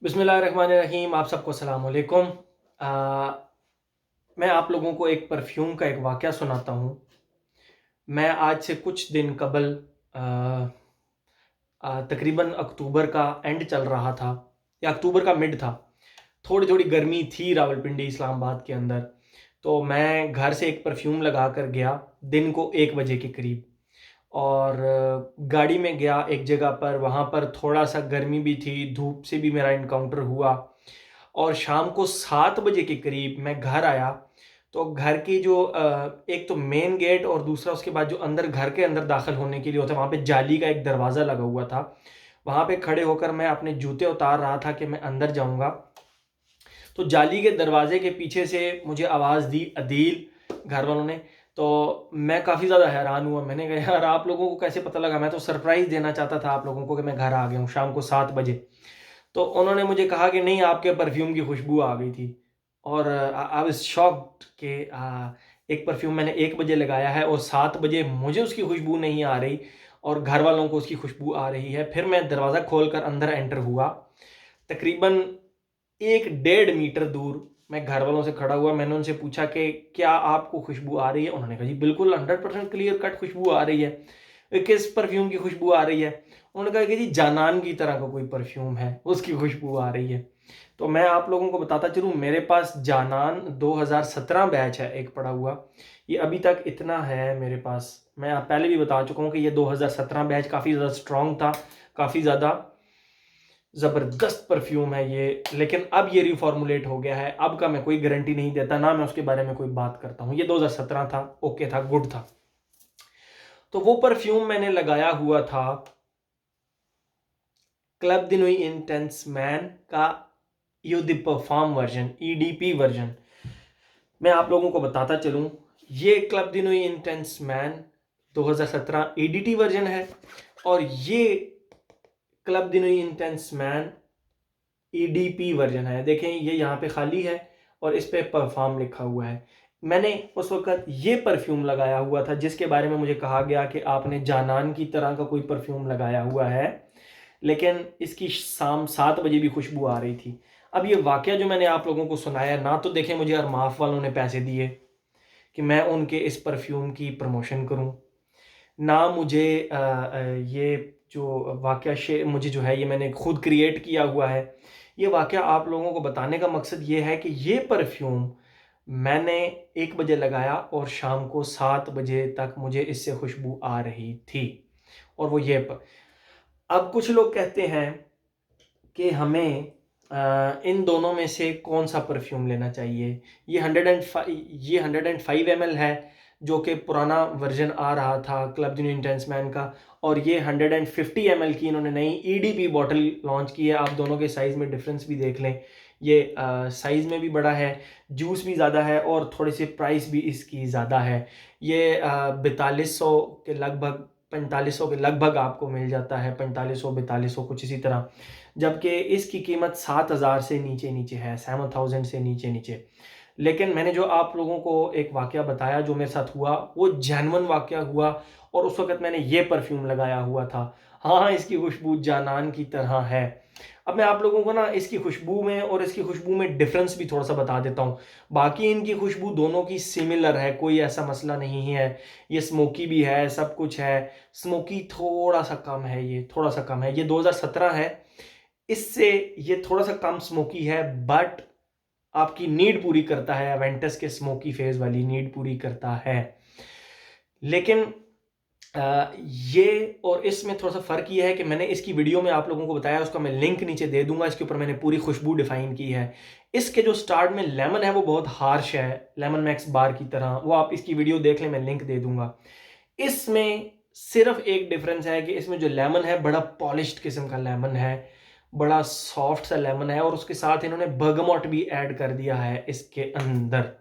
बिस्मिल्लाहिर्रहमानिर्रहीम। आप सबको अस्सलाम वालेकुम। मैं आप लोगों को एक परफ्यूम का एक वाक़या सुनाता हूँ। मैं आज से कुछ दिन कबल अ तकरीबन अक्टूबर का एंड चल रहा था या अक्टूबर का मिड था। थोड़ी-थोड़ी गर्मी थी रावलपिंडी इस्लामाबाद के अंदर। तो मैं घर से एक परफ्यूम लगा कर गया दिन को 1 बजे के करीब और गाड़ी में गया एक जगह पर, वहाँ पर थोड़ा-सा गर्मी भी थी, धूप से भी मेरा एनकाउंटर हुआ। और शाम को 7 बजे के करीब मैं घर आया, तो घर की जो एक तो मेन गेट और दूसरा उसके बाद जो अंदर घर के अंदर दाखिल होने के लिए होता है, वहाँ पे जाली का एक दरवाज़ा लगा हुआ था। वहाँ पे खड़े होकर मैं अपने जूते उतार रहा था कि मैं अंदर जाऊँगा, तो जाली के दरवाजे के पीछे से मुझे आवाज़ दी अदील घर वालों ने। तो मैं काफ़ी ज़्यादा हैरान हुआ। मैंने कहा यार आप लोगों को कैसे पता लगा? मैं तो सरप्राइज़ देना चाहता था आप लोगों को कि मैं घर आ गया हूँ शाम को 7 बजे। तो उन्होंने मुझे कहा कि नहीं, आपके परफ्यूम की खुशबू आ गई थी। और आई वाज़ शॉक्ड कि एक परफ्यूम मैंने 1 बजे लगाया है और 7 बजे मुझे उसकी खुशबू नहीं आ रही और घर वालों को उसकी खुशबू आ रही है। फिर मैं दरवाज़ा खोलकर अंदर एंटर हुआ। तकरीबन 1 डेढ़ मीटर दूर मैं घर वालों से खड़ा हुआ। मैंने उनसे पूछा कि क्या आपको खुशबू आ रही है? उन्होंने कहा जी बिल्कुल 100% क्लियर कट खुशबू आ रही है। किस परफ्यूम की खुशबू आ रही है? उन्होंने कहा कि जी जानान की तरह का कोई परफ्यूम है, उसकी खुशबू आ रही है। तो मैं आप लोगों को बताता चलूँ, मेरे पास जानान 2017 बैच है एक पड़ा हुआ। ये अभी तक इतना है मेरे पास। मैं पहले भी बता चुका हूँ कि ये 2017 बैच काफ़ी ज़्यादा स्ट्रॉन्ग था, काफ़ी ज़्यादा ज़बरदस्त परफ्यूम है ये। लेकिन अब ये रिफॉर्मुलेट हो गया है। अब का मैं कोई गारंटी नहीं देता, ना मैं उसके बारे में कोई बात करता हूँ। ये 2017 था, ओके था, गुड था। तो वो परफ्यूम मैंने लगाया हुआ था क्लब दी नुई इंटेंस मैन का you the perform version, EDP version. मैं आप लोगों को बताता चलूं, ये क्लब दी नुई इंटेंस मैन 2017 ईडीटी वर्जन है और ये क्लब दी नुई इंटेंस मैन ईडीपी वर्जन है। देखें ये यहाँ पे खाली है और इस पे परफॉर्म लिखा हुआ है। मैंने उस वक्त ये परफ्यूम लगाया हुआ था जिसके बारे में मुझे कहा गया कि आपने जानान की तरह का कोई परफ्यूम लगाया हुआ है, लेकिन इसकी शाम 7 बजे भी खुशबू आ रही थी। अब ये वाकया जो मैंने आप लोगों को सुनाया, ना तो देखें मुझे अरमाफ वालों ने पैसे दिए कि मैं उनके इस परफ्यूम की प्रमोशन करूं, ना मुझे ये जो वाकया मुझे जो है ये मैंने खुद क्रिएट किया हुआ है। ये वाकया आप लोगों को बताने का मकसद ये है कि ये परफ्यूम मैंने 1 बजे लगाया और शाम को 7 बजे तक मुझे इससे खुशबू आ रही थी। और वो ये अब कुछ लोग कहते हैं कि हमें इन दोनों में से कौन सा परफ्यूम लेना चाहिए। ये 105 ml है जो कि पुराना वर्जन आ रहा था क्लब दी न्यू इंटेंस मैन का, और ये 150 ml की इन्होंने नई ईडीपी बॉटल लॉन्च की है। आप दोनों के साइज़ में डिफरेंस भी देख लें। ये साइज़ में भी बड़ा है, जूस भी ज़्यादा है और थोड़ी सी प्राइस भी इसकी ज़्यादा है। ये 4200 के लगभग, 4500 के लगभग आपको मिल जाता है, 4500 4200 कुछ इसी तरह। जबकि इसकी कीमत 7,000 से नीचे नीचे है, 7,000 से नीचे नीचे। लेकिन मैंने जो आप लोगों को एक वाकया बताया जो मेरे साथ हुआ, वो जेन्युइन वाकया हुआ और उस वक्त मैंने ये परफ्यूम लगाया हुआ था। हाँ, इसकी खुशबू जानान की तरह है। अब मैं आप लोगों को ना इसकी खुशबू में और इसकी खुशबू में डिफरेंस भी थोड़ा सा बता देता हूँ। बाकी इनकी खुशबू दोनों की सिमिलर है, कोई ऐसा मसला नहीं है। ये स्मोकी भी है, सब कुछ है। स्मोकी थोड़ा सा कम है, ये थोड़ा सा कम है। ये 2017 है, इससे ये थोड़ा सा कम स्मोकी है, बट आपकी नीड पूरी करता है। एवेंटस के स्मोकी फेज वाली नीड पूरी करता है। लेकिन ये और इसमें थोड़ा सा फ़र्क ये है कि मैंने इसकी वीडियो में आप लोगों को बताया, उसका मैं लिंक नीचे दे दूंगा। इसके ऊपर मैंने पूरी खुशबू डिफाइन की है। इसके जो स्टार्ट में लेमन है वो बहुत हार्श है, लेमन मैक्स बार की तरह। वो आप इसकी वीडियो देख लें, मैं लिंक दे दूंगा। इसमें सिर्फ एक डिफरेंस है कि इसमें जो लेमन है बड़ा पॉलिश्ड किस्म का लेमन है, बड़ा सॉफ्ट सा लेमन है और उसके साथ इन्होंने बर्गमॉट भी ऐड कर दिया है इसके अंदर,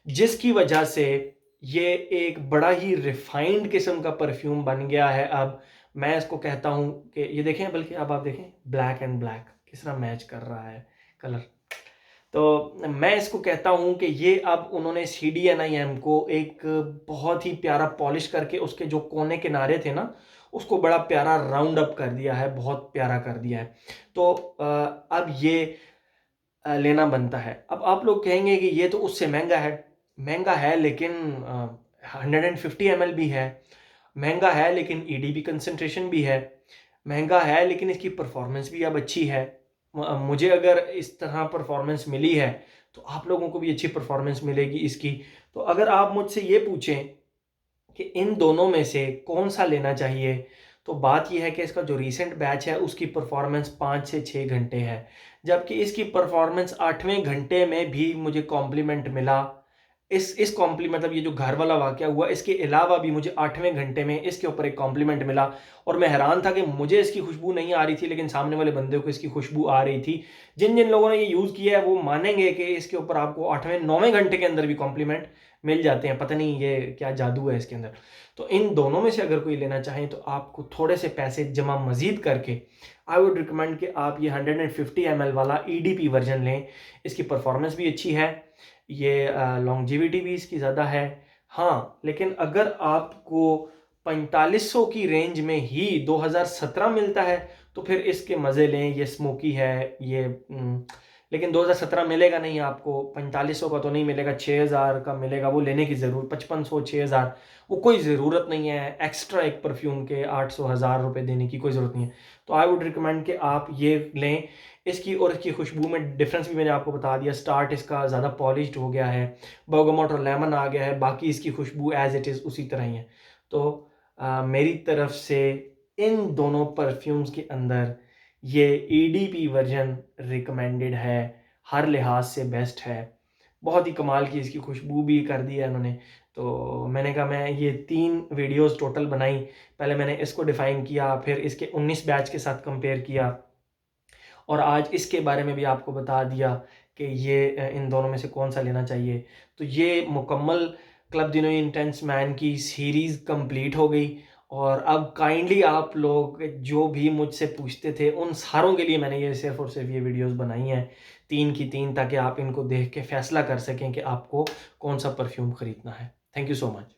जिसकी वजह से ये एक बड़ा ही रिफाइंड किस्म का परफ्यूम बन गया है। अब मैं इसको कहता हूं कि ये देखें, बल्कि अब आप देखें ब्लैक एंड ब्लैक किस तरह मैच कर रहा है कलर। तो मैं इसको कहता हूं कि ये अब उन्होंने CDNIM को एक बहुत ही प्यारा पॉलिश करके उसके जो कोने किनारे थे ना, उसको बड़ा प्यारा राउंड अप कर दिया है, बहुत प्यारा कर दिया है। तो अब ये लेना बनता है। अब आप लोग कहेंगे कि ये तो उससे महंगा है लेकिन 150 ml भी है, महंगा है लेकिन ईडीपी कंसंट्रेशन भी है, महंगा है लेकिन इसकी परफॉर्मेंस भी अब अच्छी है। मुझे अगर इस तरह परफॉर्मेंस मिली है तो आप लोगों को भी अच्छी परफॉर्मेंस मिलेगी इसकी। तो अगर आप मुझसे ये पूछें कि इन दोनों में से कौन सा लेना चाहिए, तो बात यह है कि इसका जो रीसेंट बैच है उसकी परफॉर्मेंस 5 से 6 घंटे है, जबकि इसकी परफॉर्मेंस 8वें घंटे में भी मुझे कॉम्प्लीमेंट मिला। इस कॉम्प्लीमेंट मतलब ये जो घर वाला वाकया हुआ, इसके अलावा भी मुझे 8वें घंटे में इसके ऊपर एक कॉम्प्लीमेंट मिला। और मैं हैरान था कि मुझे इसकी खुशबू नहीं आ रही थी लेकिन सामने वाले बंदे को इसकी खुशबू आ रही थी। जिन जिन लोगों ने ये यूज़ किया है वो मानेंगे कि इसके ऊपर आपको 8वें 9वें घंटे के अंदर भी कॉम्प्लीमेंट मिल जाते हैं। पता नहीं ये क्या जादू है इसके अंदर। तो इन दोनों में से अगर कोई लेना चाहें तो आपको थोड़े से पैसे जमा मजीद करके आई वुड रिकमेंड कि आप ये 150 ml वाला ईडीपी वर्जन लें। इसकी परफॉर्मेंस भी अच्छी है, ये लॉन्गजिविटी भी इसकी ज़्यादा है। हाँ, लेकिन अगर आपको 4500 की रेंज में ही 2017 मिलता है तो फिर इसके मज़े लें। ये स्मोकी है ये, लेकिन 2017 मिलेगा नहीं आपको, 4500 का तो नहीं मिलेगा, 6000 का मिलेगा। वो लेने की ज़रूरत 5500 6000 वो कोई ज़रूरत नहीं है। एक्स्ट्रा एक परफ्यूम के 800 1000 रुपये देने की कोई ज़रूरत नहीं है। तो आई वुड रिकमेंड कि आप ये लें। इसकी और इसकी खुशबू में डिफरेंस भी मैंने आपको बता दिया। स्टार्ट इसका ज़्यादा पॉलिश्ड हो गया है, बर्गामोट और लेमन आ गया है, बाकी इसकी खुशबू एज इट इज़ उसी तरह ही है। तो मेरी तरफ से इन दोनों परफ्यूम्स के अंदर ये ईडीपी वर्जन रिकमेंडेड है, हर लिहाज से बेस्ट है। बहुत ही कमाल की इसकी खुशबू भी कर दी है इन्होंने। तो मैंने कहा मैं ये 3 वीडियोस टोटल बनाई। पहले मैंने इसको डिफ़ाइन किया, फिर इसके 19 बैच के साथ कंपेयर किया और आज इसके बारे में भी आपको बता दिया कि ये इन दोनों में से कौन सा लेना चाहिए। तो ये मुकम्मल क्लब दिनोई इंटेंस मैन की सीरीज़ कंप्लीट हो गई। और अब काइंडली आप लोग जो भी मुझसे पूछते थे उन सारों के लिए मैंने ये सिर्फ़ और सिर्फ ये वीडियोस बनाई हैं, 3 की 3, ताकि आप इनको देख के फ़ैसला कर सकें कि आपको कौन सा परफ्यूम ख़रीदना है। Thank you so much.